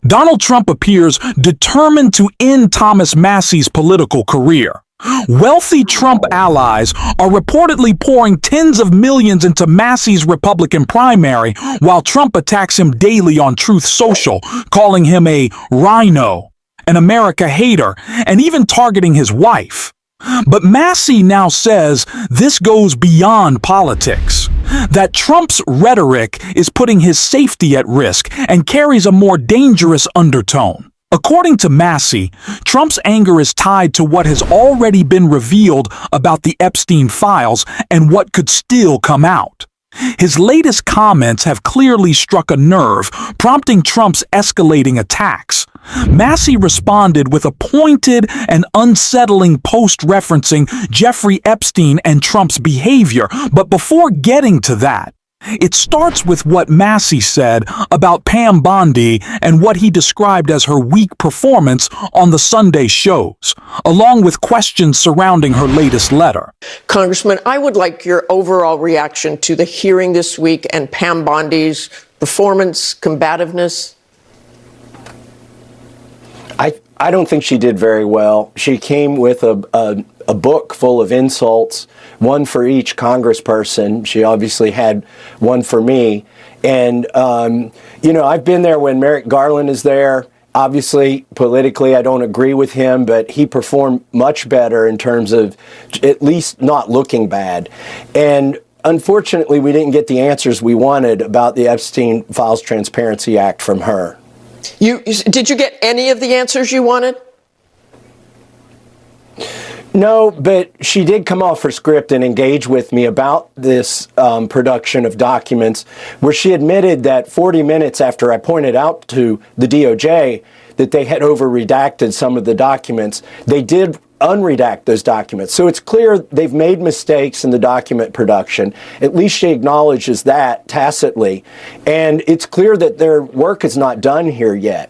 Donald Trump appears determined to end Thomas Massie's political career. Wealthy Trump allies are reportedly pouring tens of millions into Massie's Republican primary, while Trump attacks him daily on Truth Social, calling him a rhino, an America hater, and even targeting his wife. But Massie now says this goes beyond politics, that Trump's rhetoric is putting his safety at risk and carries a more dangerous undertone. According to Massie, Trump's anger is tied to what has already been revealed about the Epstein files and what could still come out. His latest comments have clearly struck a nerve, prompting Trump's escalating attacks. Massie responded with a pointed and unsettling post referencing Jeffrey Epstein and Trump's behavior, but before getting to that, it starts with what Massie said about Pam Bondi and what he described as her weak performance on the Sunday shows, along with questions surrounding her latest letter. Congressman, I would like your overall reaction to the hearing this week and Pam Bondi's performance, combativeness. I don't think she did very well. She came with a book full of insults, one for each congressperson. She obviously had one for me. And, I've been there when Merrick Garland is there. Obviously, politically, I don't agree with him, but he performed much better in terms of at least not looking bad. And unfortunately, we didn't get the answers we wanted about the Epstein Files Transparency Act from her. Did you get any of the answers you wanted? No, but she did come off her script and engage with me about this production of documents, where she admitted that 40 minutes after I pointed out to the DOJ that they had over-redacted some of the documents, they did unredact those documents. So it's clear they've made mistakes in the document production. At least she acknowledges that tacitly. And it's clear that their work is not done here yet.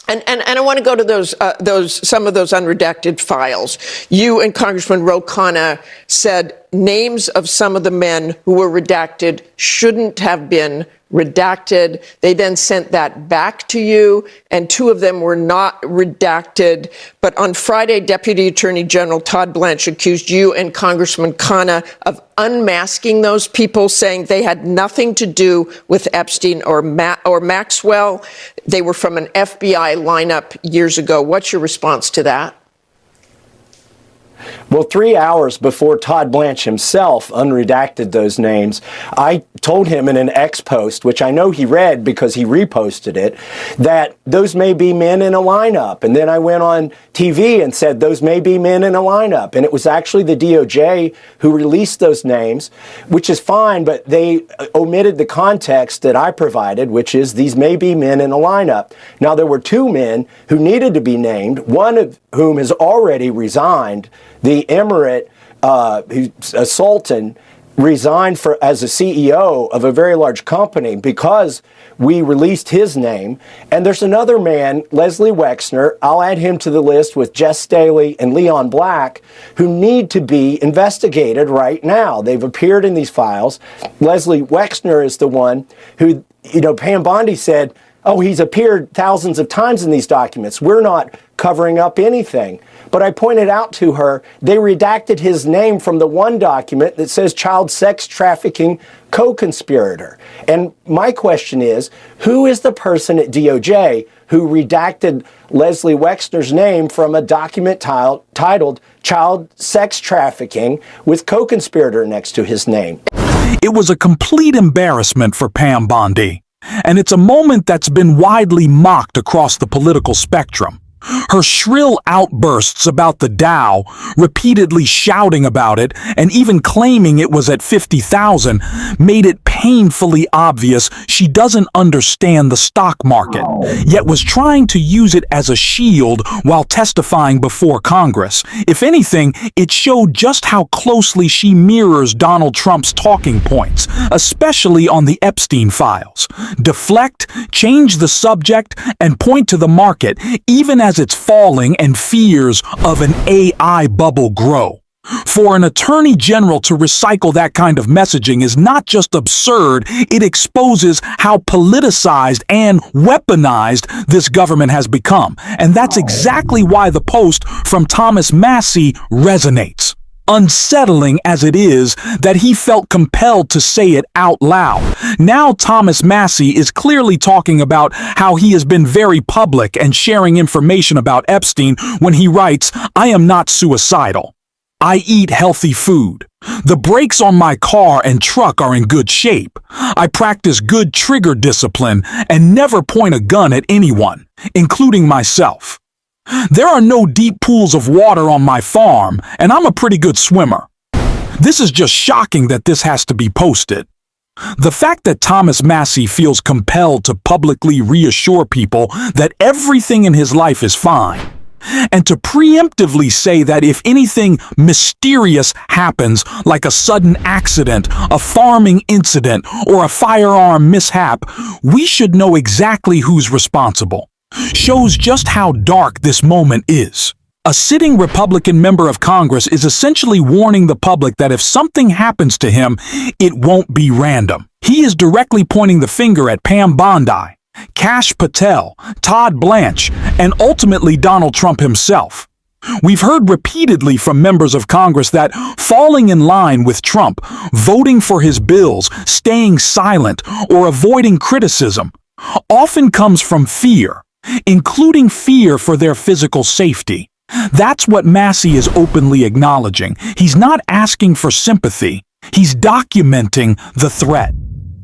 And I want to go to some of those unredacted files. You and Congressman Ro Khanna said names of some of the men who were redacted shouldn't have been redacted. They then sent that back to you, and two of them were not redacted. But on Friday, Deputy Attorney General Todd Blanche accused you and Congressman Khanna of unmasking those people, saying they had nothing to do with Epstein or Maxwell. They were from an FBI lineup years ago. What's your response to that? Well, 3 hours before Todd Blanche himself unredacted those names, I told him in an X post, which I know he read because he reposted it, that those may be men in a lineup. And then I went on TV and said those may be men in a lineup. And it was actually the DOJ who released those names, which is fine, but they omitted the context that I provided, which is these may be men in a lineup. Now, there were two men who needed to be named, one of whom has already resigned. The emirate, who's a sultan, resigned as a CEO of a very large company because we released his name. And there's another man, Leslie Wexner, I'll add him to the list with Jess Staley and Leon Black, who need to be investigated right now. They've appeared in these files. Leslie Wexner is the one who, Pam Bondi said, oh, he's appeared thousands of times in these documents. We're not covering up anything. But I pointed out to her, they redacted his name from the one document that says child sex trafficking co-conspirator. And my question is, who is the person at DOJ who redacted Leslie Wexner's name from a document titled child sex trafficking with co-conspirator next to his name? It was a complete embarrassment for Pam Bondi, and it's a moment that's been widely mocked across the political spectrum. Her shrill outbursts about the Dow, repeatedly shouting about it, and even claiming it was at 50,000, made it painfully obvious she doesn't understand the stock market, yet was trying to use it as a shield while testifying before Congress. If anything, it showed just how closely she mirrors Donald Trump's talking points, especially on the Epstein files. Deflect, change the subject, and point to the market, even as it's falling and fears of an AI bubble grow. For an attorney general to recycle that kind of messaging is not just absurd, it exposes how politicized and weaponized this government has become. And that's exactly why the post from Thomas Massie resonates. Unsettling as it is that he felt compelled to say it out loud. Now Thomas Massie is clearly talking about how he has been very public and sharing information about Epstein when he writes, "I am not suicidal. I eat healthy food. The brakes on my car and truck are in good shape. I practice good trigger discipline and never point a gun at anyone, including myself. There are no deep pools of water on my farm, and I'm a pretty good swimmer." This is just shocking that this has to be posted. The fact that Thomas Massie feels compelled to publicly reassure people that everything in his life is fine, and to preemptively say that if anything mysterious happens, like a sudden accident, a farming incident, or a firearm mishap, we should know exactly who's responsible, shows just how dark this moment is. A sitting Republican member of Congress is essentially warning the public that if something happens to him, it won't be random. He is directly pointing the finger at Pam Bondi, Kash Patel, Todd Blanche, and ultimately Donald Trump himself. We've heard repeatedly from members of Congress that falling in line with Trump, voting for his bills, staying silent, or avoiding criticism often comes from fear, including fear for their physical safety. That's what Massie is openly acknowledging. He's not asking for sympathy. He's documenting the threat.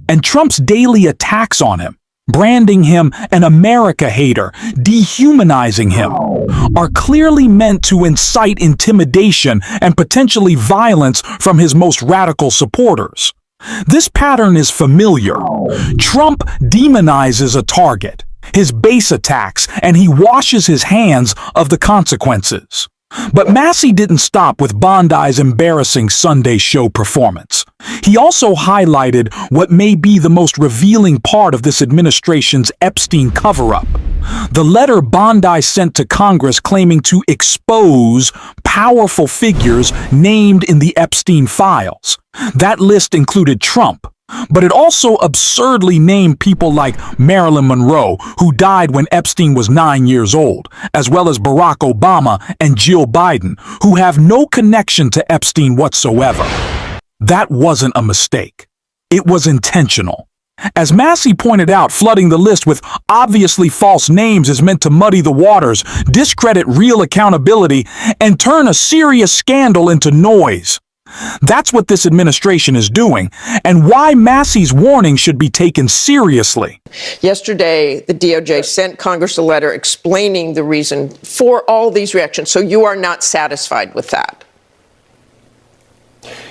And Trump's daily attacks on him, branding him an America hater, dehumanizing him, are clearly meant to incite intimidation and potentially violence from his most radical supporters. This pattern is familiar. Trump demonizes a target, his base attacks, and he washes his hands of the consequences. But Massie didn't stop with Bondi's embarrassing Sunday show performance. He also highlighted what may be the most revealing part of this administration's Epstein cover-up. The letter Bondi sent to Congress claiming to expose powerful figures named in the Epstein files. That list included Trump, but it also absurdly named people like Marilyn Monroe, who died when Epstein was 9 years old, as well as Barack Obama and Jill Biden, who have no connection to Epstein whatsoever. That wasn't a mistake. It was intentional. As Massie pointed out, flooding the list with obviously false names is meant to muddy the waters, discredit real accountability, and turn a serious scandal into noise. That's what this administration is doing, and why Massie's warning should be taken seriously. Yesterday, the DOJ sent Congress a letter explaining the reason for all these reactions. So you are not satisfied with that?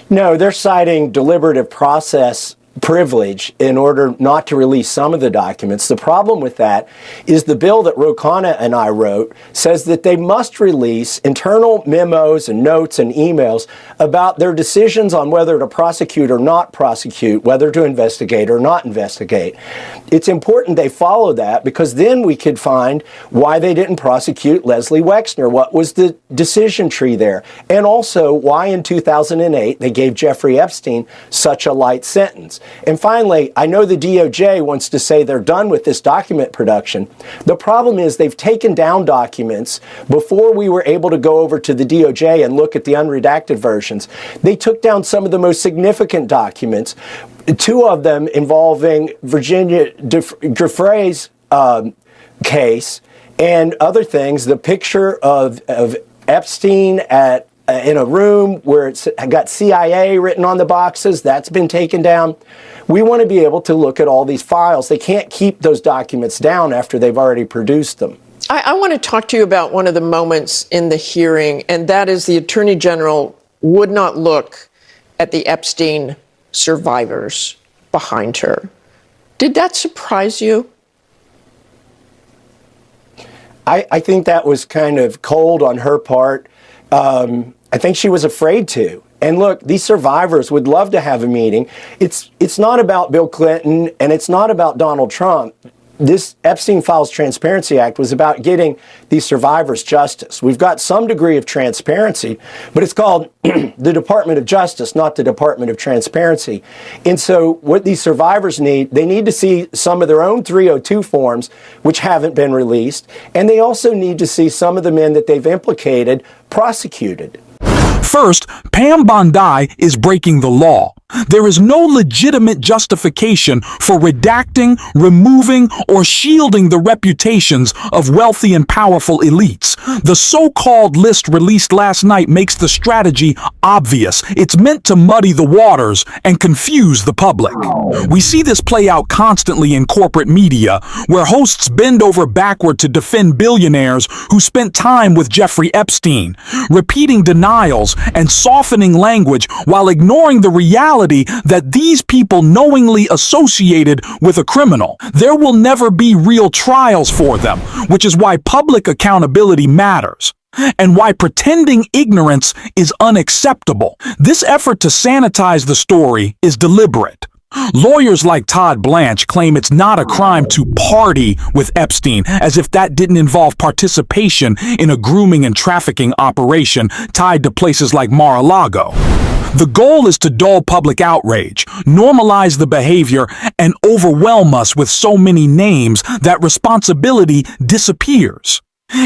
No, they're citing deliberative process privilege in order not to release some of the documents. The problem with that is the bill that Ro Khanna and I wrote says that they must release internal memos and notes and emails about their decisions on whether to prosecute or not prosecute, whether to investigate or not investigate. It's important they follow that, because then we could find why they didn't prosecute Leslie Wexner. What was the decision tree there? And also why in 2008 they gave Jeffrey Epstein such a light sentence. And finally, I know the DOJ wants to say they're done with this document production. The problem is they've taken down documents before we were able to go over to the DOJ and look at the unredacted versions. They took down some of the most significant documents, two of them involving Virginia Giuffre's case and other things. The picture of Epstein in a room where it's got CIA written on the boxes, that's been taken down. We want to be able to look at all these files. They can't keep those documents down after they've already produced them. I want to talk to you about one of the moments in the hearing, and that is the Attorney General would not look at the Epstein survivors behind her. Did that surprise you? I think that was kind of cold on her part. I think she was afraid to. And look, these survivors would love to have a meeting. It's not about Bill Clinton and it's not about Donald Trump. this Epstein Files Transparency Act was about getting these survivors justice. We've got some degree of transparency, but it's called the Department of Justice, not the Department of Transparency. And so what these survivors need, they need to see some of their own 302 forms, which haven't been released, and they also need to see some of the men that they've implicated prosecuted. First, Pam Bondi is breaking the law. There is no legitimate justification for redacting, removing, or shielding the reputations of wealthy and powerful elites. The so-called list released last night makes the strategy obvious. It's meant to muddy the waters and confuse the public. We see this play out constantly in corporate media, where hosts bend over backward to defend billionaires who spent time with Jeffrey Epstein, repeating denials and softening language while ignoring the reality that these people knowingly associated with a criminal. There will never be real trials for them, which is why public accountability matters, and why pretending ignorance is unacceptable. This effort to sanitize the story is deliberate. Lawyers like Todd Blanche claim it's not a crime to party with Epstein, as if that didn't involve participation in a grooming and trafficking operation tied to places like Mar-a-Lago. The goal is to dull public outrage, normalize the behavior, and overwhelm us with so many names that responsibility disappears.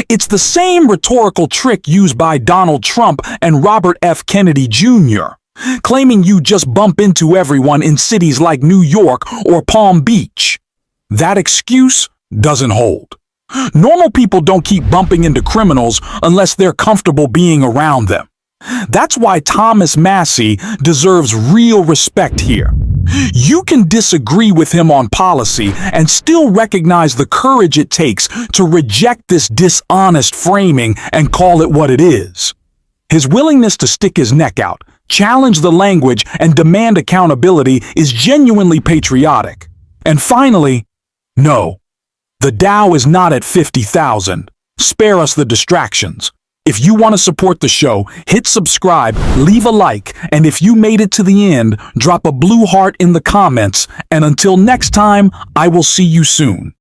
It's the same rhetorical trick used by Donald Trump and Robert F. Kennedy Jr., claiming you just bump into everyone in cities like New York or Palm Beach. That excuse doesn't hold. Normal people don't keep bumping into criminals unless they're comfortable being around them. That's why Thomas Massie deserves real respect here. You can disagree with him on policy and still recognize the courage it takes to reject this dishonest framing and call it what it is. His willingness to stick his neck out, challenge the language, and demand accountability is genuinely patriotic. And finally, no, the Dow is not at 50,000. Spare us the distractions. If you want to support the show, hit subscribe, leave a like, and if you made it to the end, drop a blue heart in the comments. And until next time, I will see you soon.